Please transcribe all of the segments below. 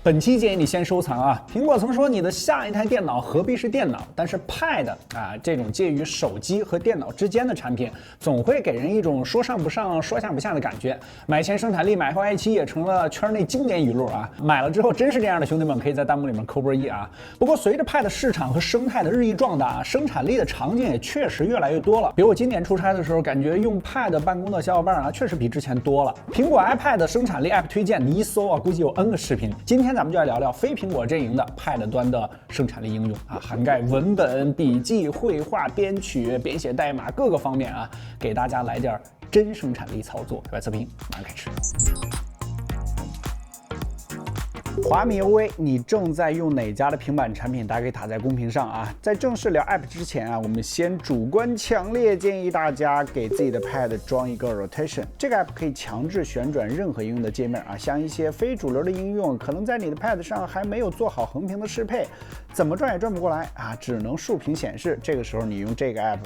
本期建议你先收藏啊。苹果曾说你的下一台电脑何必是电脑，但是 Pad 啊这种介于手机和电脑之间的产品，总会给人一种说上不上说下不下的感觉。买前生产力，买后爱妻也成了圈内经典语录啊。买了之后真是这样的兄弟们，可以在弹幕里面扣波1啊。不过随着 Pad 市场和生态的日益壮大，生产力的场景也确实越来越多了。比如我今年出差的时候，感觉用 Pad 办公的小伙伴啊，确实比之前多了。苹果 iPad 生产力 App 推荐，你一搜啊，估计有 N 个视频。今天咱们就来聊聊非苹果阵营的 Pad 端的生产力应用啊，涵盖文本、笔记、绘画、编曲、编写代码各个方面啊，给大家来点真生产力操作。小白测评马上开始。华米 OA， 你正在用哪家的平板产品？大家可以打在公屏上啊。在正式聊 App 之前啊，我们先主观强烈建议大家给自己的 Pad 装一个 Rotation。这个 App 可以强制旋转任何应用的界面啊，像一些非主流的应用，可能在你的 Pad 上还没有做好横屏的适配，怎么转也转不过来啊，只能竖屏显示。这个时候你用这个 App。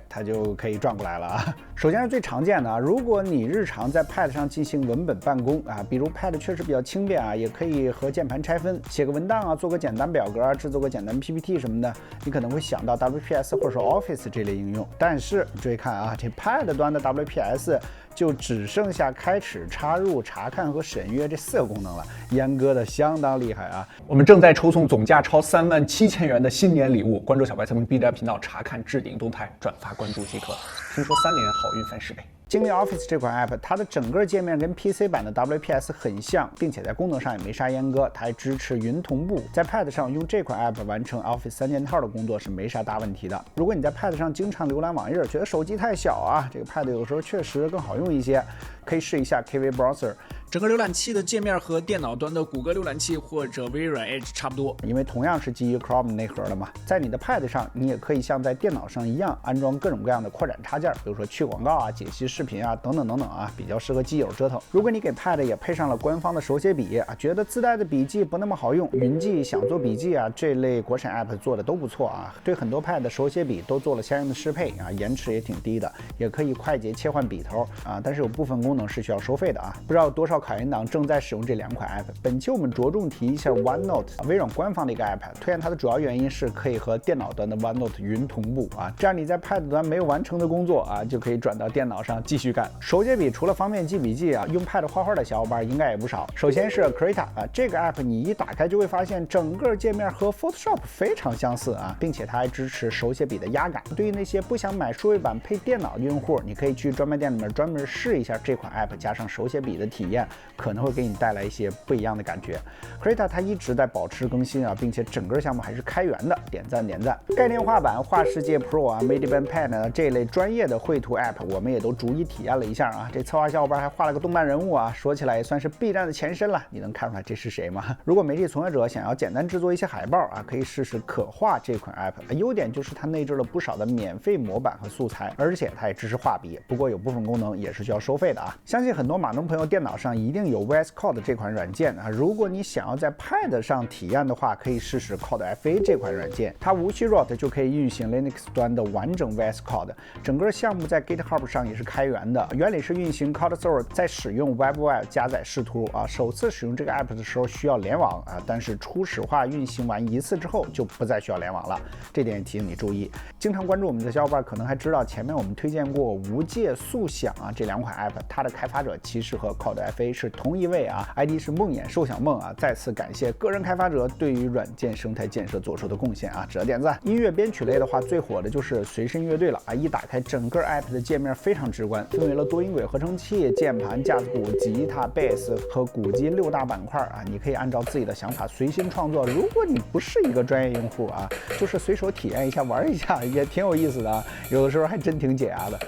它就可以转过来了啊。首先是最常见的啊，如果你日常在 Pad 上进行文本办公啊，比如 Pad 确实比较轻便啊，也可以和键盘拆分，写个文档啊，做个简单表格啊，制作个简单 PPT 什么的，你可能会想到 WPS 或者说 Office 这类应用。但是注意看啊，这 Pad 端的 WPS 就只剩下开始、插入、查看和审阅这4个功能了，阉割的相当厉害啊。我们正在抽送总价超37000元的新年礼物，关注小白测评 B 站频道查看置顶动态，转发关注即可。听说3连好运翻10倍。经历 Office 这款 App， 它的整个界面跟 PC 版的 WPS 很像，并且在功能上也没啥阉割，它还支持云同步。在 Pad 上用这款 App 完成 Office 3件套的工作是没啥大问题的。如果你在 Pad 上经常浏览网页，觉得手机太小啊，这个 Pad 有时候确实更好用一些，可以试一下 KV Browser。整个浏览器的界面和电脑端的谷歌浏览器或者微软 Edge 差不多，因为同样是基于 Chrome 内核的嘛。在你的 Pad 上，你也可以像在电脑上一样安装各种各样的扩展插件，比如说去广告啊、解析视频啊等等等等啊，比较适合基友折腾。如果你给 Pad 也配上了官方的手写笔啊，觉得自带的笔记不那么好用，云记、想做笔记啊这类国产 App 做的都不错啊，对很多 Pad 手写笔都做了相应的适配啊，延迟也挺低的，也可以快捷切换笔头啊，但是有部分功能是需要收费的啊，不知道有多少考研党正在使用这2款 App。本期我们着重提一下 OneNote， 微软官方的一个 App， 推荐它的主要原因是可以和电脑端的 OneNote 云同步啊，这样你在 Pad 端没有完成的工作啊，就可以转到电脑上继续干。手写笔除了方便记笔记啊，用 Pad 画画的小伙伴应该也不少。首先是 Krita 啊，这个 App 你一打开就会发现整个界面和 Photoshop 非常相似啊，并且它还支持手写笔的压感。对于那些不想买数位版配电脑的用户，你可以去专卖店里面专门试一下这款 App 加上手写笔的体验，可能会给你带来一些不一样的感觉。Krita 它一直在保持更新啊，并且整个项目还是开源的，点赞点赞。概念画板、画世界 Pro 啊、Mediban Pen 这类专业的绘图 App， 我们也都逐一体验了一下啊。这策划小伙伴还画了个动漫人物啊，说起来也算是 B 站的前身了。你能看出来这是谁吗？如果媒体从业者想要简单制作一些海报啊，可以试试可画这款 App。优点就是它内置了不少的免费模板和素材，而且它也支持画笔，不过有部分功能也是需要收费的啊。相信很多码农朋友电脑上一定有 VS Code 这款软件啊，如果你想要在 Pad 上体验的话，可以试试 CodeFA 这款软件，它无需 root 就可以运行 Linux 端的完整 VS Code。整个项目在 GitHub 上也是开源的，原理是运行 CodeSource， 再使用 WebWire 加载视图啊。首次使用这个 App 的时候需要联网啊，但是初始化运行完1次之后就不再需要联网了，这点也提醒你注意。经常关注我们的小伙伴可能还知道，前面我们推荐过无界、速享啊这2款 App， 它的开发者其实和 CodeFA 是同一位啊 ，ID 是梦魇寿享梦啊。再次感谢个人开发者对于软件生态建设做出的贡献啊，值得点赞。音乐编曲类的话，最火的就是随身乐队了啊，一打开整个 App 的界面非常直观，分为了多音轨合成器、键盘、架子鼓、吉他、贝斯和鼓机6大板块啊，你可以按照自己的想法随心创作。如果你不是一个专业用户啊，就是随手体验一下、玩一下，也挺有意思的啊，有的时候还真挺解压的。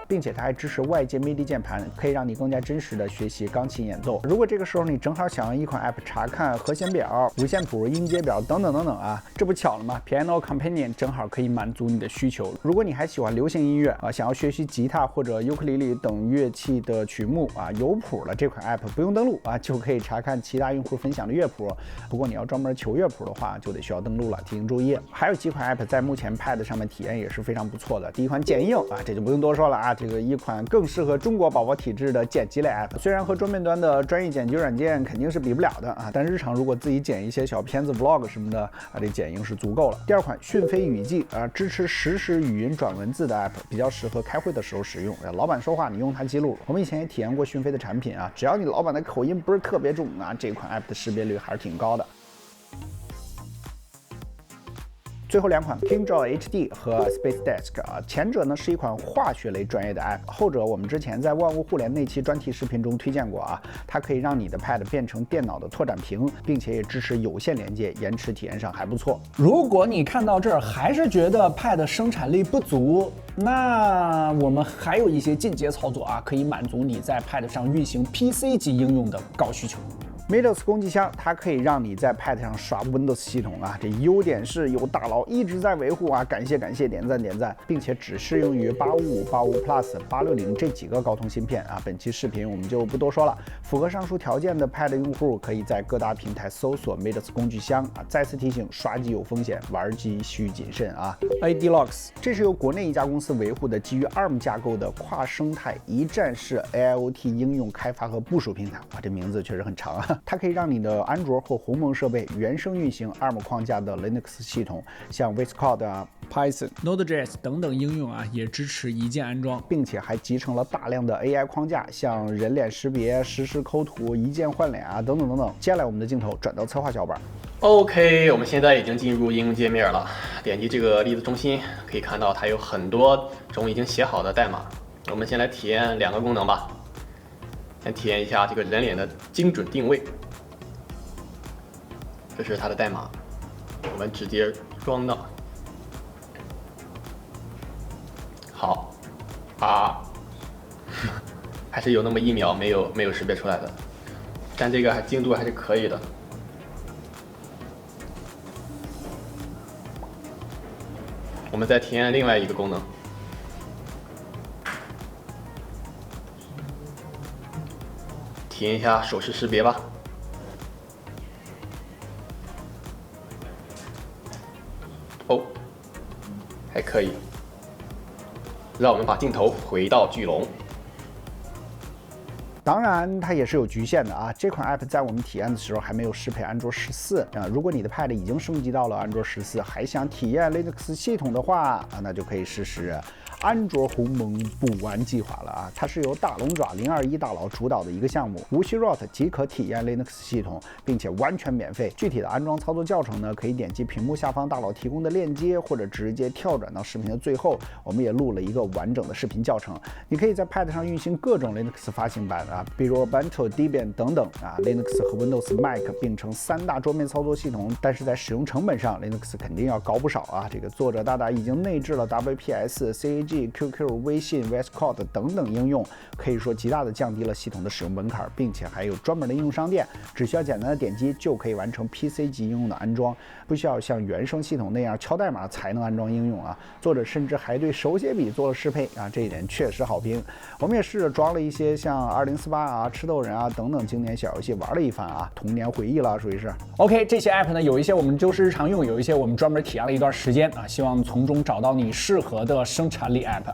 并且它还支持外接 MIDI 键盘，可以让你更加真实的学习钢琴演奏。如果这个时候你正好想用一款 app 查看和弦表、五线谱、音阶表等等等等啊，这不巧了吗 ？Piano Companion 正好可以满足你的需求。如果你还喜欢流行音乐啊，想要学习吉他或者尤克里里等乐器的曲目啊，有谱了这款 app 不用登录啊，就可以查看其他用户分享的乐谱。不过你要专门求乐谱的话，就得需要登录了，提醒注意。还有几款 app 在目前 Pad 上面体验也是非常不错的。第一款剪映啊，这就不用多说了啊，这个一款更适合中国宝宝体质的剪辑类 app。虽然和桌面端的专业剪辑软件肯定是比不了的啊，但日常如果自己剪一些小片子 vlog 什么的啊，这剪映是足够了。第二款讯飞语记啊，支持实时语音转文字的 app， 比较适合开会的时候使用。老板说话你用它记录。我们以前也体验过讯飞的产品啊，只要你老板的口音不是特别重啊，这款 app 的识别率还是挺高的。最后两款 KingJoy HD 和 Space Desk 啊，前者呢是一款化学类专业的 app， 后者我们之前在万物互联那期专题视频中推荐过啊，它可以让你的 Pad 变成电脑的拓展屏，并且也支持有线连接，延迟体验上还不错。如果你看到这儿还是觉得 Pad 生产力不足，那我们还有一些进阶操作啊，可以满足你在 Pad 上运行 PC 级应用的高需求。Midus 工具箱，它可以让你在 Pad 上刷 Windows 系统啊，这优点是有大佬一直在维护啊，感谢感谢，点赞点赞，并且只适用于855、85 Plus、860这几个高通芯片啊。本期视频我们就不多说了，符合上述条件的 Pad 用户可以在各大平台搜索 Midus 工具箱啊。再次提醒，刷机有风险，玩机需谨慎啊。ADLox， 这是由国内一家公司维护的基于 ARM 架构的跨生态一站式 AIoT 应用开发和部署平台啊，这名字确实很长啊。它可以让你的安卓或鸿蒙设备原生运行 ARM 框架的 Linux 系统，像 VS Code 啊、Python、Node.js 等等应用啊，也支持一键安装，并且还集成了大量的 AI 框架，像人脸识别、实时抠图、一键换脸啊等等等等。接下来我们的镜头转到策划小板。OK， 我们现在已经进入应用界面了。点击这个例子中心，可以看到它有很多种已经写好的代码。我们先来体验两个功能吧。先体验一下这个人脸的精准定位。这是它的代码，我们直接装到。好，啊，还是有那么1秒没有识别出来的，但这个精度还是可以的。我们再体验另外一个功能，体验一下手势识别吧。哦，还可以。让我们把镜头回到巨龙。当然，它也是有局限的啊。这款 app 在我们体验的时候还没有适配安卓14啊。如果你的 Pad 已经升级到了安卓14，还想体验 Linux 系统的话啊，那就可以试试安卓鸿蒙补完计划了啊！它是由大龙爪021大佬主导的一个项目，无需 root 即可体验 Linux 系统，并且完全免费。具体的安装操作教程呢，可以点击屏幕下方大佬提供的链接，或者直接跳转到视频的最后。我们也录了一个完整的视频教程，你可以在 Pad 上运行各种 Linux 发行版啊，比如 Ubuntu、Debian 等等啊。Linux 和 Windows、Mac 并成3大桌面操作系统，但是在使用成本上 ，Linux 肯定要高不少啊。这个作者大大已经内置了 WPS、CAG、QQ、微信、VS Code 等等应用，可以说极大的降低了系统的使用门槛，并且还有专门的应用商店，只需要简单的点击就可以完成 PC 级应用的安装，不需要像原生系统那样敲代码才能安装应用啊。作者甚至还对手写笔做了适配啊，这一点确实好评。我们也试着装了一些像2048啊、吃豆人啊等等经典小游戏玩了一番啊，童年回忆了，属于是。OK， 这些 app 呢，有一些我们就是日常用，有一些我们专门体验了一段时间啊，希望从中找到你适合的生产力 app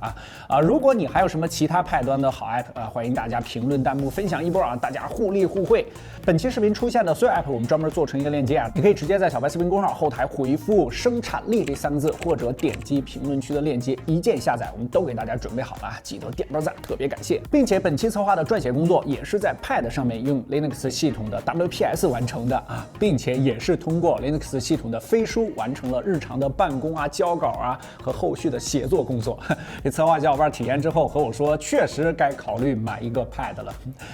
啊。如果你还有什么其他Pad端的好 app 啊，欢迎大家评论弹幕分享一波啊，大家互利互惠。本期视频出现的所有 app 我们专门做成一个链接啊，你可以直接在小白视频公号后台回复生产力这3个字，或者点击评论区的链接一键下载，我们都给大家准备好了，记得点波赞，特别感谢。并且本期策划的撰写工作也是在 Pad 上面用 Linux 系统的 WPS 完成的啊，并且也是通过 Linux 系统的飞书完成了日常的办公啊、交稿啊和后续的写作工作。这策划小伙伴体验之后和我说，确实该考虑买一个 Pad 了，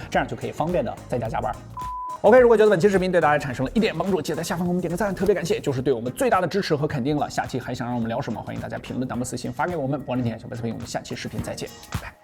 这样就可以方便的在家加班。OK， 如果觉得本期视频对大家产生了一点帮助，记得在下方给我们点个赞，特别感谢，就是对我们最大的支持和肯定了。下期还想让我们聊什么？欢迎大家评论弹幕私信发给我们。我是天小白视频，我们下期视频再见，拜拜。